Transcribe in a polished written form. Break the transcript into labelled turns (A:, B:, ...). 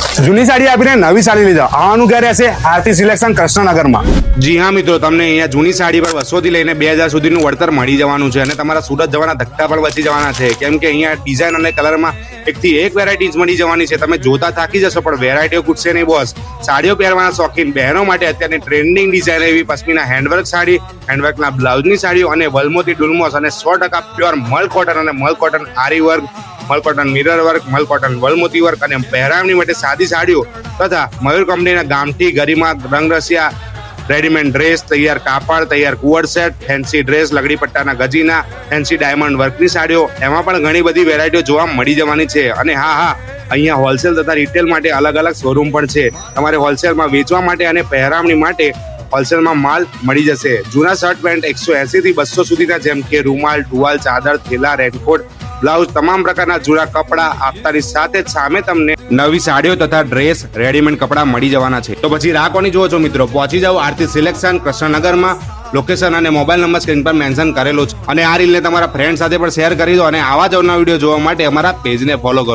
A: જૂની સાડી આપીને નવી સાડી લીધા આવાનું ક્યારે હશે આરતી સિલેક્શન કૃષ્ણનગરમાં। જી હા મિત્રો, તમને અહીંયા જૂની સાડી પર 200 થી લઈને 2000 સુધીનું વળતર મળી જવાનું છે અને તમારા સુરત જવાના ધક્કા પણ બચી જવાના છે, કેમ કે અહીંયા ડિઝાઇન અને કલરમાં એકથી એક વેરાયટીઝ મળી જવાની છે। તમે જોતા થાકી જશો પણ વેરાયટીઓ ખૂટશે નહીં બોસ। સાડીઓ પહેરવાના શોખીન બહેનો માટે અત્યારની ટ્રેન્ડિંગ ડિઝાઇન એવી પશ્મિના હેન્ડવર્ક સાડી, હેન્ડવર્કના બ્લાઉઝની સાડીઓ અને વલમોતી ડુલમોસ અને 100% પ્યોર મલ કોટન અને મલ કોટન આરી વર્ક, મલ કોટન મિરર વર્ક, મલ કોટન વલમોતી વર્ક અને પહેરાવની માટે સાદી સાડીઓ તથા મયુર કંપનીના ગામઠી ગરિમા રંગરસિયા રેડીમેડ ડ્રેસ, તૈયાર કાપડ, તૈયાર કુવર સેટ, ફેન્સી ડ્રેસ, લગડી પટ્ટાના ગજીના, ફેન્સી ડાયમંડ વર્કની સાડીઓ, એમાં પણ ઘણી બધી વેરાયટીઓ જોવા મળી જવાની છે। અને હા, અહીંયા હોલસેલ તથા રિટેલ માટે અલગ અલગ શોરૂમ પણ છે। તમારે હોલસેલમાં વેચવા માટે અને પહેરાવની માટે હોલસેલમાં માલ મળી જશે। જૂના શર્ટ પેન્ટ 180 થી 200 સુધીના, જેમ કે રૂમાલ, ટુવાલ, ચાદર, થેલા, રેનકોટ, બ્લાઉઝ, તમામ પ્રકારના જૂના કપડા આપતાની સાથે જ સામે તમને નવી સાડીઓ તથા ડ્રેસ, રેડીમેડ કપડા મળી જવાના છે। તો પછી રાહ કોની જુઓ છો મિત્રો, પહોંચી જાઓ આરતી સિલેક્શન કૃષ્ણનગરમાં। લોકેશન અને મોબાઈલ નંબર સ્ક્રીન પર મેન્શન કરેલો છે અને આ રીલને તમારા ફ્રેન્ડ સાથે પણ શેર કરી દો અને આવા જ અવનવા વિડીયો જોવા માટે અમારા પેજને ફોલો કરો।